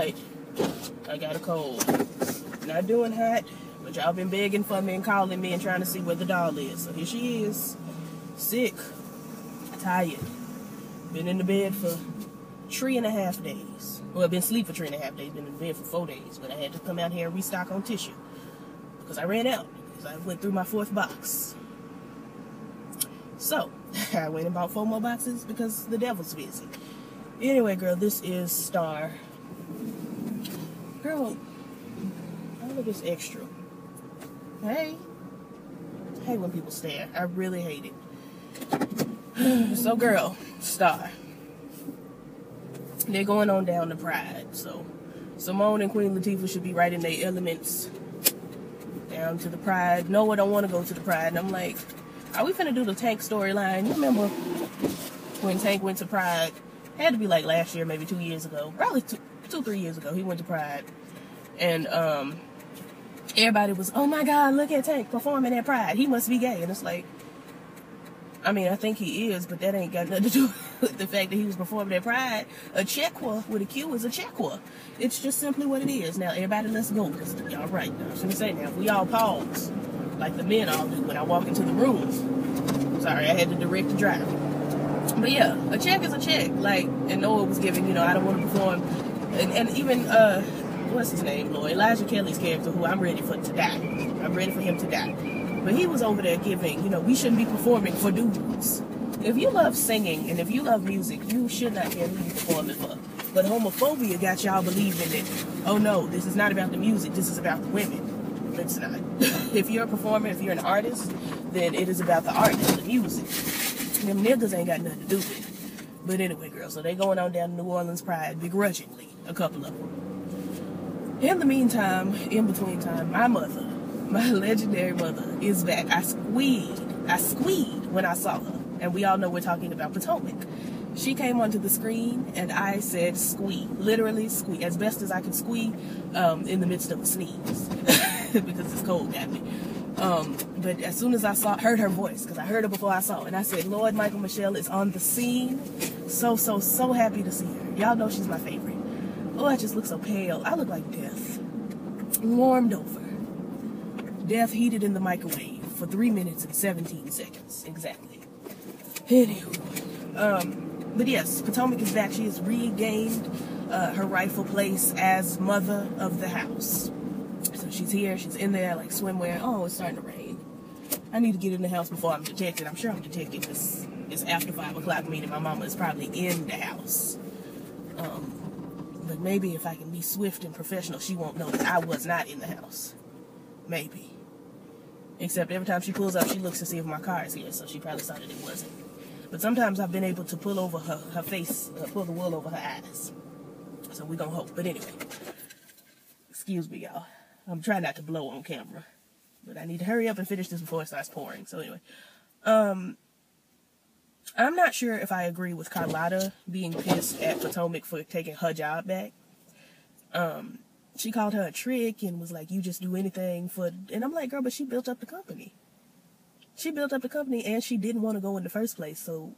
right. I got a cold. Not doing hot, but y'all been begging for me and calling me and trying to see where the doll is. So here she is. Sick. Tired. Been in the bed for 3.5 days. Well, I've been asleep for 3.5 days. Been in bed for 4 days. But I had to come out here and restock on tissue. Because I ran out. Because I went through my 4th box. So, I went and bought 4 more boxes because the devil's busy. Anyway, girl, this is Star. Girl, all of this extra. Hey. I hate when people stare. I really hate it. So, girl, Star. They're going on down to Pride. So, Simone and Queen Latifah should be right in their elements. Down to the Pride. Noah don't want to go to the Pride. And I'm like, are we finna do the Tank storyline? You remember when Tank went to Pride? Had to be like last year, maybe 2 years ago. Probably 3 years ago. He went to Pride. And everybody was, oh my God, look at Tank performing at Pride. He must be gay. And it's like, I mean, I think he is, but that ain't got nothing to do with the fact that he was performing at Pride. A Checkwa with a Q is a Checkwa. It's just simply what it is. Now, everybody, let's go. Because y'all right. I was going to say now, if we all pause, like the men all do when I walk into the room. Sorry, I had to direct the drive. But yeah, a check is a check. Like, and Noah was giving, you know, I don't want to perform. And even, what's his name, Lord? Elijah Kelly's character, who I'm ready for to die. I'm ready for him to die. But he was over there giving, you know, we shouldn't be performing for dudes. If you love singing and if you love music, you should not care who you performing for. But homophobia got y'all believing that, oh no, this is not about the music, this is about the women. It's not. If you're a performer, if you're an artist, then it is about the art and the music. Them niggas ain't got nothing to do with it. But anyway, girl, so they going on down to New Orleans Pride begrudgingly, a couple of them. In the meantime, in between time, my mother, my legendary mother, is back. I squeed when I saw her. And we all know we're talking about Potomac. She came onto the screen and I said squee. Literally squee. As best as I could squee in the midst of a sneeze. Because this cold got me. But as soon as I heard her voice, because I heard her before I saw her, and I said, Lord, Michael Michelle is on the scene. So happy to see her. Y'all know she's my favorite. Oh, I just look so pale. I look like death. Warmed over. Death heated in the microwave for 3 minutes and 17 seconds. Exactly. Anywho. But yes, Potomac is back. She has regained her rightful place as mother of the house. So she's here. She's in there like swimwear. Oh, it's starting to rain. I need to get in the house before I'm detected. I'm sure I'm detected because it's after 5 o'clock, meaning my mama is probably in the house. But maybe if I can be swift and professional, she won't know that I was not in the house. Maybe. Except every time she pulls up, she looks to see if my car is here, so she probably thought that it wasn't. But sometimes I've been able to pull over her face, pull the wool over her eyes. So we're gonna hope. But anyway, excuse me, y'all. I'm trying not to blow on camera. But I need to hurry up and finish this before it starts pouring. So anyway, I'm not sure if I agree with Carlotta being pissed at Potomac for taking her job back. She called her a trick and was like, you just do anything for... And I'm like, girl, but she built up the company. She built up the company and she didn't want to go in the first place. So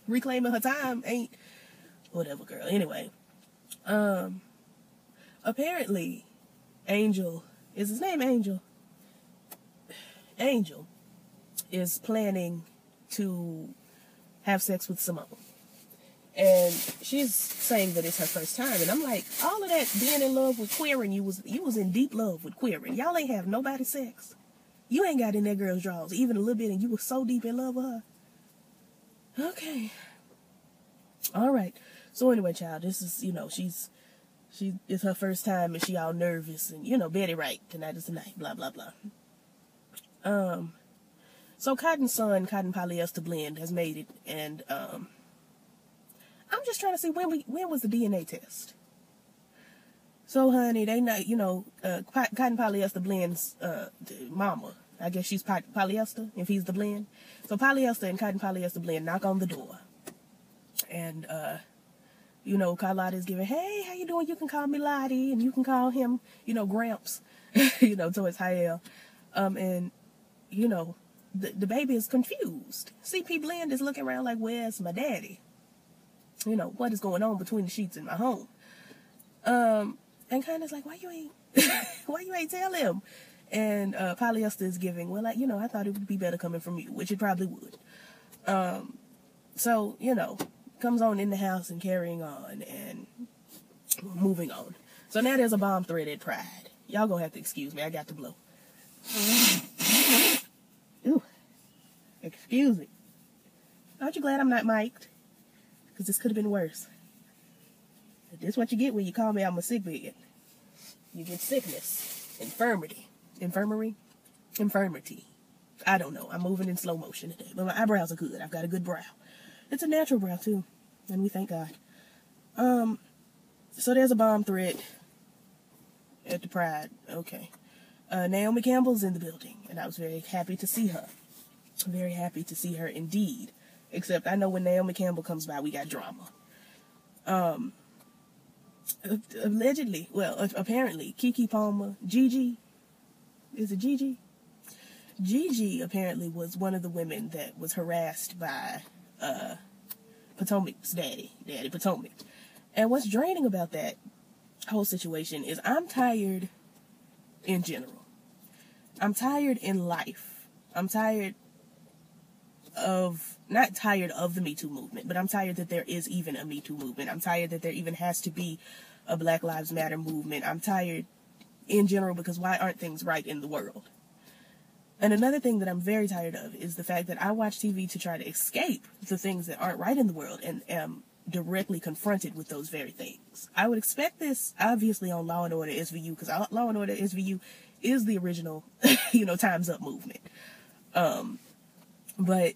reclaiming her time ain't... Whatever, girl. Anyway. Apparently, Angel... Is his name Angel? Angel is planning to have sex with Simone. And she's saying that it's her first time. And I'm like, all of that being in love with queering, you was in deep love with queering. Y'all ain't have nobody sex. You ain't got in that girl's drawers, even a little bit, and you were so deep in love with her. Okay. All right. So anyway, child, this is, you know, it's her first time and she all nervous and, you know, Betty Wright, tonight is the night, blah, blah, blah. So Cotton Sun, Cotton Polyester Blend has made it, and, I'm just trying to see when was the DNA test. So, honey, they not, you know, Cotton Polyester Blend's mama. I guess she's polyester, if he's the blend. So Polyester and Cotton Polyester Blend knock on the door. And, you know, Carlotta is giving, hey, how you doing? You can call me Lottie, and you can call him, you know, Gramps, you know, towards Hayel. And, you know, the baby is confused. CP Blend is looking around like, where's my daddy? You know, what is going on between the sheets in my home? And Kanye's like, why you ain't tell him? And polyester is giving, well, like, I thought it would be better coming from you, which it probably would. So, comes on in the house and carrying on and moving on. So now there's a bomb threat at Pride. Y'all gonna have to excuse me, I got to blow. Ooh, excuse me. Aren't you glad I'm not mic'd? Because this could have been worse. This is what you get when you call me on my sick bed. You get sickness, infirmity. I don't know. I'm moving in slow motion today. But my eyebrows are good. I've got a good brow. It's a natural brow, too. And we thank God. So there's a bomb threat at the Pride. Okay. Naomi Campbell's in the building. And I was very happy to see her. Very happy to see her indeed. Except I know when Naomi Campbell comes by, we got drama. Allegedly, well, apparently, Keke Palmer, Gigi, is it Gigi? Gigi apparently was one of the women that was harassed by Potomac's Daddy Potomac. And what's draining about that whole situation is I'm tired in general. I'm tired in life. I'm tired of, not tired of the Me Too movement, but I'm tired that there is even a Me Too movement. I'm tired that there even has to be a Black Lives Matter movement. I'm tired in general because why aren't things right in the world? And another thing that I'm very tired of is the fact that I watch TV to try to escape the things that aren't right in the world and am directly confronted with those very things. I would expect this, obviously, on Law & Order SVU, because Law & Order SVU is the original, Time's Up movement. But,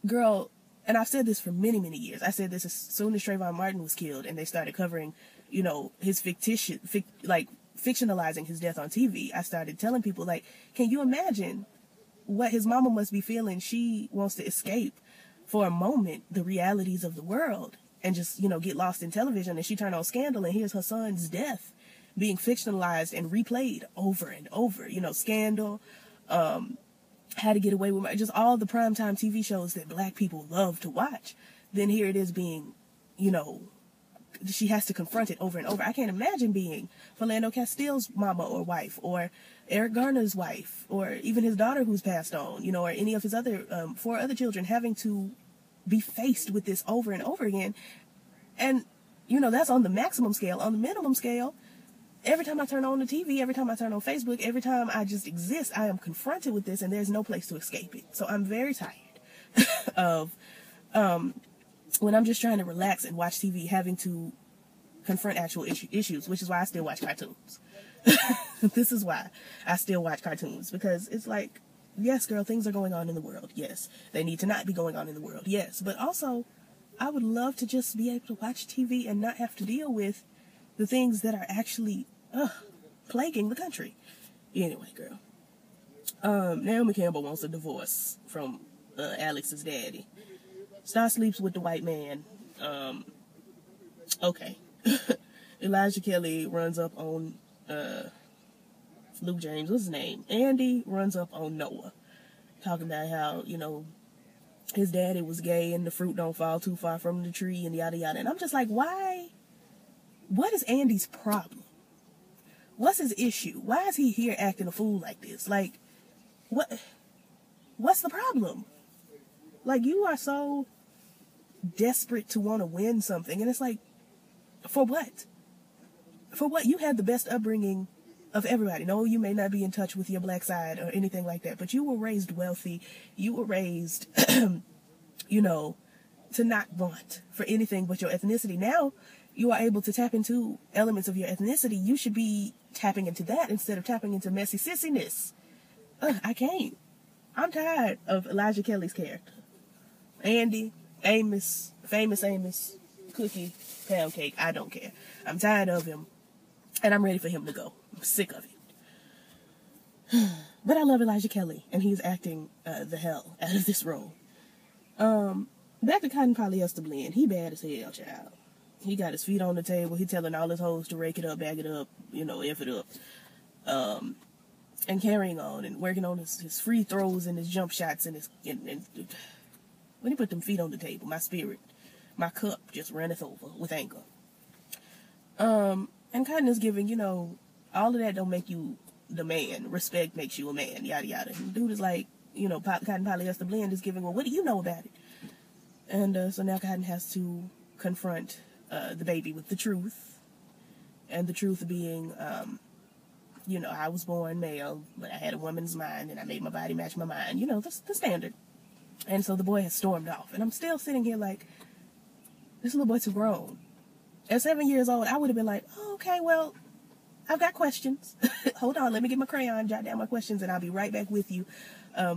girl, and I've said this for many, many years. I said this as soon as Trayvon Martin was killed and they started covering, his fictionalizing his death on TV. I started telling people, can you imagine what his mama must be feeling? She wants to escape for a moment the realities of the world and just, get lost in television. And she turned on Scandal and here's her son's death being fictionalized and replayed over and over. Scandal, How to Get Away with Murder, just all the primetime TV shows that Black people love to watch. Then here it is being, she has to confront it over and over. I can't imagine being Philando Castile's mama or wife, or Eric Garner's wife, or even his daughter who's passed on, or any of his other 4 other children having to be faced with this over and over again. And, that's on the maximum scale. On the minimum scale, every time I turn on the TV, every time I turn on Facebook, every time I just exist, I am confronted with this and there's no place to escape it. So I'm very tired of, when I'm just trying to relax and watch TV, having to confront actual issues, which is why I still watch cartoons. This is why I still watch cartoons, because it's like, yes, girl, things are going on in the world. Yes, they need to not be going on in the world. Yes, but also, I would love to just be able to watch TV and not have to deal with the things that are actually plaguing the country. Anyway, girl. Naomi Campbell wants a divorce from Alex's daddy. Star sleeps with the white man. Okay. Elijah Kelly runs up on Luke James, what's his name? Andy runs up on Noah, talking about how, his daddy was gay and the fruit don't fall too far from the tree and yada yada. And I'm just like, why? What is Andy's problem? What's his issue? Why is he here acting a fool like this? What's the problem? You are so desperate to want to win something. And it's like, for what? For what? You had the best upbringing of everybody. No, you may not be in touch with your Black side or anything like that, but you were raised wealthy. You were raised, to not want for anything but your ethnicity. Now, you are able to tap into elements of your ethnicity. You should be tapping into that instead of tapping into messy sissiness. I can't. I'm tired of Elijah Kelly's character. Andy, Amos, famous Amos, Cookie, Pound Cake, I don't care. I'm tired of him, and I'm ready for him to go. I'm sick of it. But I love Elijah Kelly, and he's acting the hell out of this role. Back to Cotton Polyester Blend. He bad as hell, child. He got his feet on the table. He telling all his hoes to rake it up, bag it up, F it up. And carrying on and working on his free throws and his jump shots and when he put them feet on the table, my cup just runneth over with anger. And And Cotton is giving, you know, all of that don't make you the man. Respect makes you a man, yada yada. And dude is like, you know, Cotton Polyester Blend is giving, well, what do you know about it? And so now Cotton has to confront the baby with the truth. And the truth being, you know, I was born male, but I had a woman's mind, and I made my body match my mind. You know, the standard. And so the boy has stormed off. And I'm still sitting here like, this little boy's too grown. At 7 years old, I would have been like, oh, okay, well, I've got questions. Hold on, let me get my crayon, jot down my questions, and I'll be right back with you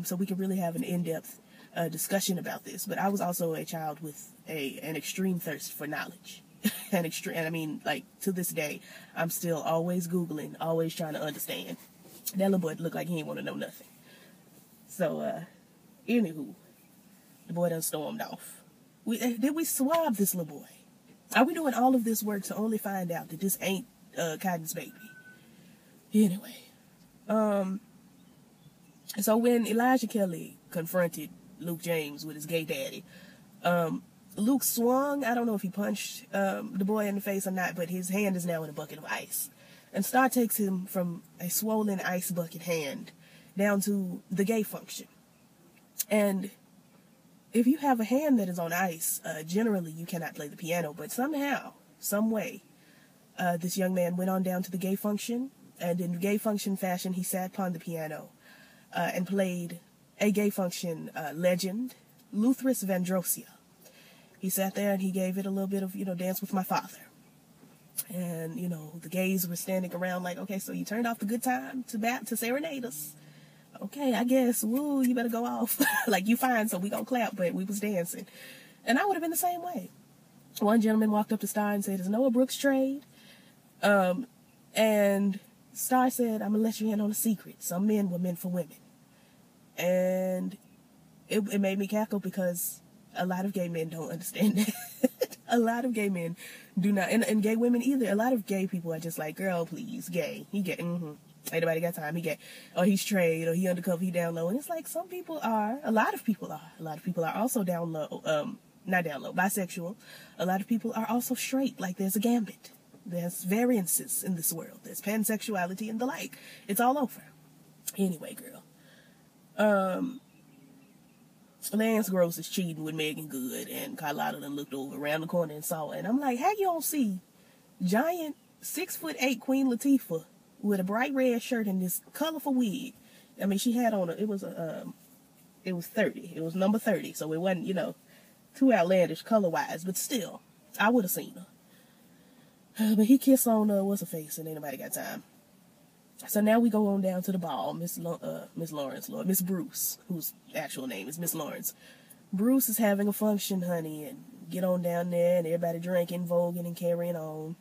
so we can really have an in-depth discussion about this. But I was also a child with an extreme thirst for knowledge. And I mean, like, to this day, I'm still always Googling, always trying to understand. That little boy looked like he didn't want to know nothing. So, anywho, the boy done stormed off. Did we swab this little boy? Are we doing all of this work to only find out that this ain't Cotton's baby? Anyway, so when Elijah Kelly confronted Luke James with his gay daddy, Luke swung. I don't know if he punched the boy in the face or not, but his hand is now in a bucket of ice. And Star takes him from a swollen ice bucket hand down to the gay function. And if you have a hand that is on ice, generally you cannot play the piano, but somehow, some way, this young man went on down to the gay function, and in gay function fashion, he sat upon the piano and played a gay function legend, Luthris Vandrosia. He sat there and he gave it a little bit of, you know, Dance with My Father. And, you know, the gays were standing around like, okay, so you turned off the good time to serenade us. Okay, I guess, woo, you better go off. Like, you fine, so we gonna clap, but we was dancing. And I would have been the same way. One gentleman walked up to Star and said, is Noah Brooks trade? And Star said, I'm gonna let you in on a secret. Some men were meant for women. And it made me cackle because a lot of gay men don't understand that. A lot of gay men do not, and gay women either. A lot of gay people are just like, girl, please, gay. He gay, Ain't nobody got time, he gay. Or he's straight, or he undercover, he down low. And it's like, some people are, a lot of people are also down low, not down low, bisexual. A lot of people are also straight, like there's a gambit. There's variances in this world. There's pansexuality and the like. It's all over. Anyway, girl. Lance Gross is cheating with Megan Good, and KailahLaine looked over around the corner and saw it. And I'm like, how you don't see giant 6'8" Queen Latifah with a bright red shirt and this colorful wig? I mean, she had on it was 30. It was number 30, so it wasn't, you know, too outlandish color-wise, but still, I would have seen her. But he kissed on what's her face, and ain't nobody got time. So now we go on down to the ball. Miss Bruce, whose actual name is Miss Lawrence. Bruce is having a function, honey, and get on down there, and everybody drinking, voguing, and carrying on.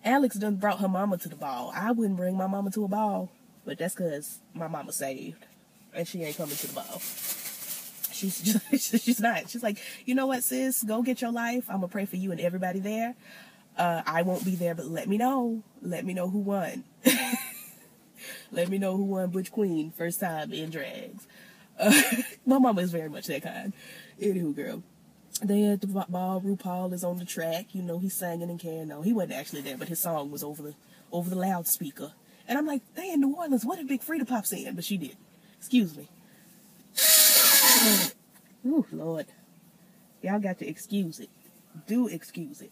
Alex done brought her mama to the ball. I wouldn't bring my mama to a ball, but that's because my mama saved, and she ain't coming to the ball. She's not. She's like, you know what, sis? Go get your life. I'm gonna pray for you and everybody there. I won't be there, but let me know. Let me know who won. Let me know who won Butch Queen first time in drags. My mama is very much that kind. Anywho, girl. They at the ball. RuPaul is on the track. You know, he's singing and carrying on. He wasn't actually there, but his song was over the loudspeaker. And I'm like, they in New Orleans. What if Big Frida pops in? But she didn't. Excuse me. Ooh, Lord. Y'all got to excuse it. Do excuse it.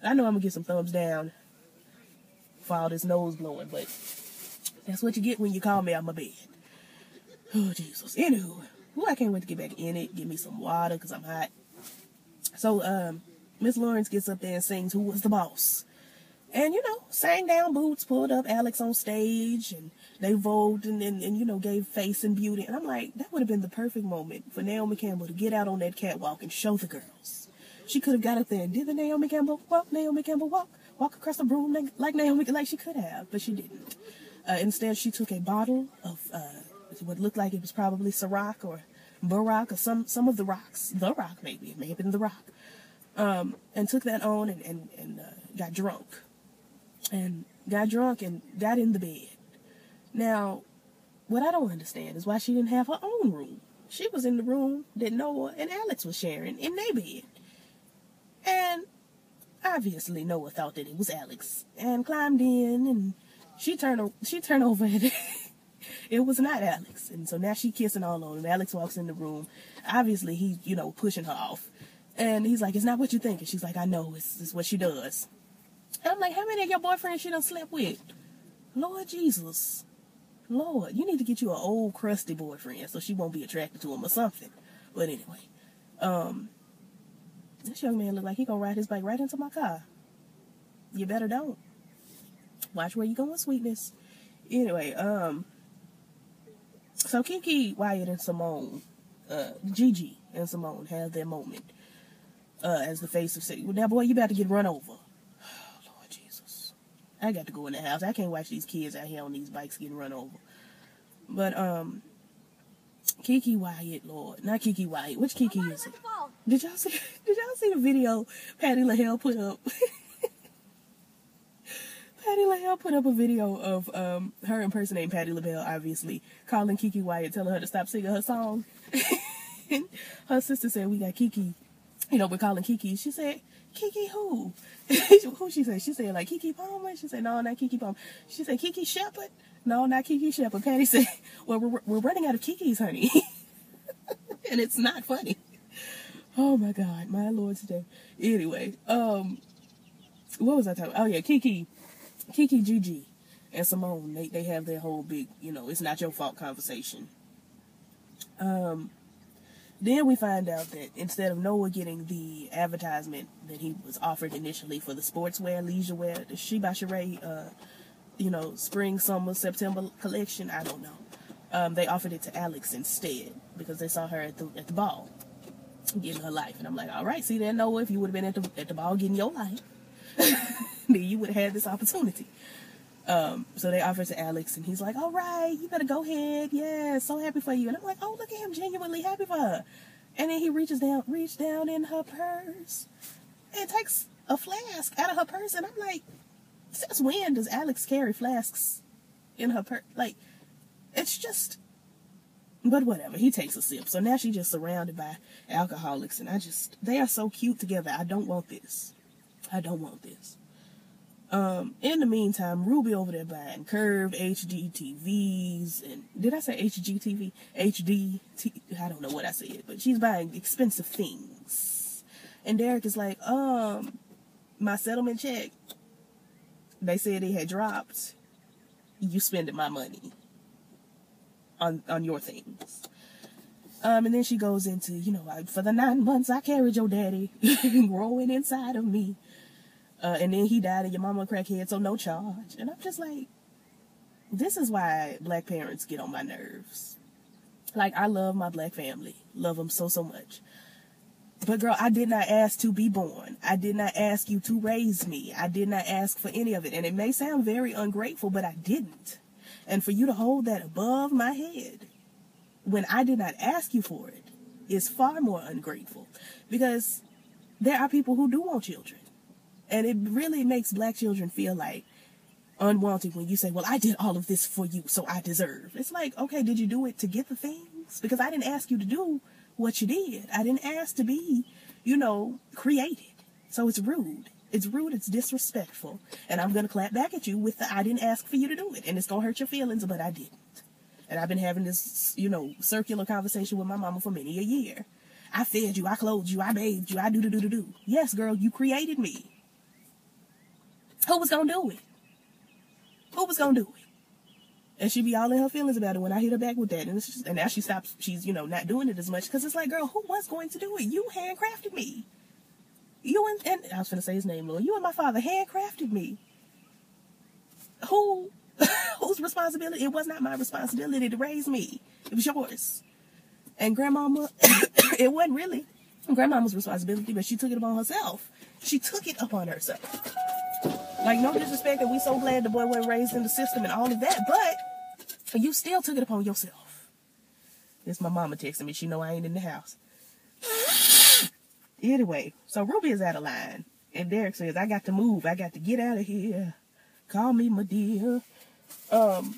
I know I'm going to get some thumbs down for all this nose blowing, but that's what you get when you call me out my bed. Oh, Jesus. Anywho, I can't wait to get back in it. Get me some water because I'm hot. So, Miss Lawrence gets up there and sings Who Was the Boss? And, you know, sang down boots, pulled up Alex on stage, and they voted and you know, gave face and beauty. And I'm like, that would have been the perfect moment for Naomi Campbell to get out on that catwalk and show the girls. She could have got up there and did the Naomi Campbell walk across the room like Naomi, like she could have, but she didn't. Instead, she took a bottle of what looked like it was probably Ciroc or Barack or some of the rocks, the Rock maybe, it may have been the Rock, and took that on and got drunk and got in the bed. Now, what I don't understand is why she didn't have her own room. She was in the room that Noah and Alex was sharing in their bed. And Obviously, Noah thought that it was Alex and climbed in, and she turned over and it was not Alex. And so now she kissing all on him. Alex walks in the room. Obviously, he's, pushing her off. And he's like, it's not what you think. And she's like, I know, it's what she does. And I'm like, how many of your boyfriends she done slept with? Lord Jesus. Lord, you need to get you an old crusty boyfriend so she won't be attracted to him or something. But anyway, this young man look like he gonna ride his bike right into my car. You better don't. Watch where you going, sweetness. Anyway, so Kiki, Wyatt, and Simone, Gigi and Simone have their moment as the face of city. Now, boy, you about to get run over. Lord Jesus. I got to go in the house. I can't watch these kids out here on these bikes getting run over. But, Kiki Wyatt, Lord. Not Kiki Wyatt. Which Kiki is it? Did y'all see the video Patti LaBelle put up? Patti LaBelle put up a video of her impersonating Patti LaBelle, obviously, calling Kiki Wyatt, telling her to stop singing her song. And her sister said, we got Kiki. We're calling Kiki. She said, Kiki who? Who she said? She said, like, Kiki Palmer? She said, no, not Kiki Palmer. She said, Kiki Shepherd? No, not Kiki Shepherd. Patti said, well, we're running out of Kikis, honey. And it's not funny. Oh, my God. My Lord today. Anyway, what was I talking about? Oh, yeah, Kiki, Gigi, and Simone, they have their whole big, it's not your fault conversation. Then we find out that instead of Noah getting the advertisement that he was offered initially for the sportswear, leisure wear, the She by Sheree, spring, summer, September collection, I don't know. They offered it to Alex instead because they saw her at the ball getting her life. And I'm like, all right, see there, Noah, if you would have been at the ball getting your life, then you would have had this opportunity. So they offered to Alex, and he's like, all right, you better go ahead. Yeah, so happy for you. And I'm like, oh, look at him, genuinely happy for her. And then he reached down in her purse and takes a flask out of her purse. And I'm like, since when does Alex carry flasks in her purse? Like, it's just, but whatever. He takes a sip. So now she's just surrounded by alcoholics, and they are so cute together. I don't want this. In the meantime, Ruby over there buying curved HD TVs, and did I say HGTV? I don't know what I said, but she's buying expensive things. And Derek is like, my settlement check, they said it had dropped. You spending my money on your things. And then she goes into, for the 9 months I carried your daddy growing inside of me. And then he died and your mama a crackhead, so no charge. And I'm just like, this is why black parents get on my nerves. Like, I love my black family. Love them so, so much. But girl, I did not ask to be born. I did not ask you to raise me. I did not ask for any of it. And it may sound very ungrateful, but I didn't. And for you to hold that above my head when I did not ask you for it is far more ungrateful. Because there are people who do want children. And it really makes black children feel like unwanted when you say, well, I did all of this for you, so I deserve. It's like, okay, did you do it to get the things? Because I didn't ask you to do what you did. I didn't ask to be, created. So it's rude. It's rude. It's disrespectful. And I'm going to clap back at you with the I didn't ask for you to do it. And it's going to hurt your feelings, but I didn't. And I've been having this, circular conversation with my mama for many a year. I fed you. I clothed you. I bathed you. I do. Yes, girl, you created me. Who was gonna do it? And she be all in her feelings about it when I hit her back with that. And now she stops, she's, not doing it as much. Because it's like, girl, who was going to do it? You handcrafted me. And I was going to say his name, Lord. You and my father handcrafted me. Whose responsibility? It was not my responsibility to raise me. It was yours. And grandmama, it wasn't really grandmama's responsibility, but she took it upon herself. Like, no disrespect that we so glad the boy wasn't raised in the system and all of that, but you still took it upon yourself. This my mama texting me. She know I ain't in the house. Anyway, so Ruby is out of line. And Derek says, I got to move. I got to get out of here. Call me my dear. And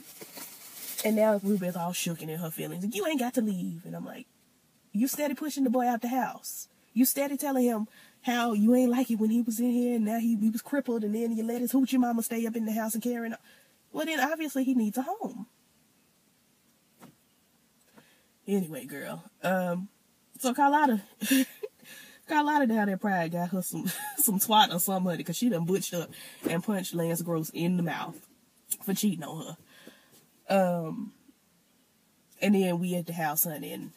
now Ruby is all shook in her feelings. You ain't got to leave. And I'm like, you steady pushing the boy out the house. You steady telling him, how you ain't like it when he was in here and now he was crippled and then you let his hoochie mama stay up in the house and carrying on. Well, then obviously he needs a home. Anyway, girl. So Carlotta down there Pride got her some swat or something, honey, because she done butched up and punched Lance Gross in the mouth for cheating on her. And then we at the house, honey, and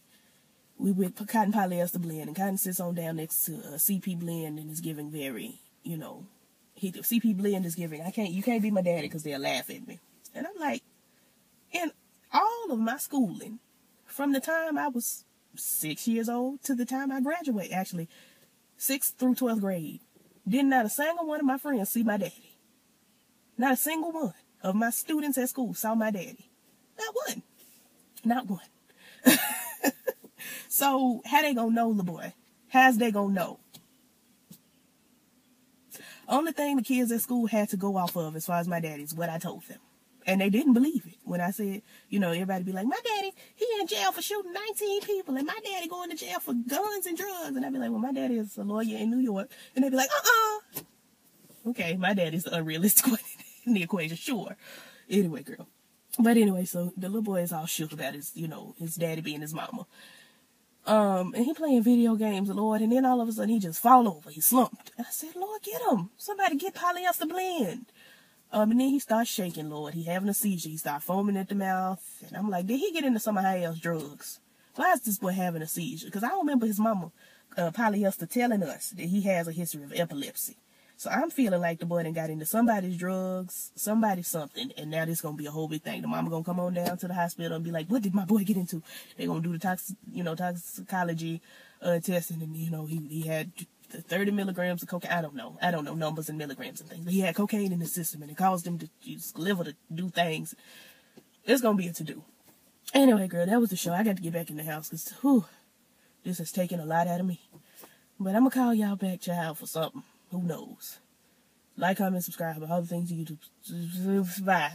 we with cotton polyester blend, and Cotton sits on down next to CP blend and is giving very, you know, CP blend is giving, you can't be my daddy because they'll laugh at me. And I'm like, in all of my schooling, from the time I was 6 years old to the time I graduate, actually 6th through 12th grade, did not a single one of my friends see my daddy. Not a single one of my students at school saw my daddy. Not one. Not one. So how they gonna know, little boy? How's they gonna know? Only thing the kids at school had to go off of as far as my daddy's what I told them. And they didn't believe it when I said, you know, everybody be like, my daddy, he in jail for shooting 19 people, and my daddy going to jail for guns and drugs. And I'd be like, well, my daddy is a lawyer in New York. And they'd be like, okay, my daddy's the unrealistic one in the equation, sure. Anyway, girl. But anyway, so the little boy is all shook about his, you know, his daddy being his mama. And he playing video games, Lord, and then all of a sudden he just fall over. He slumped. And I said, Lord, get him. Somebody get polyester blend. And then he starts shaking, Lord. He having a seizure. He start foaming at the mouth. And I'm like, did he get into some of high else drugs? Why is this boy having a seizure? Because I remember his mama, polyester, telling us that he has a history of epilepsy. So I'm feeling like the boy done got into somebody's drugs, somebody's something, and now this gonna be a whole big thing. The mama gonna come on down to the hospital and be like, what did my boy get into? They gonna do the toxicology testing, and you know, he had 30 milligrams of cocaine. I don't know numbers and milligrams and things, but he had cocaine in his system and it caused him to use liver to do things. It's gonna be a to-do. Anyway, girl, that was the show. I got to get back in the house because this has taken a lot out of me. But I'm gonna call y'all back, child, for something. Who knows? Like, comment, subscribe, all the things you do. Bye.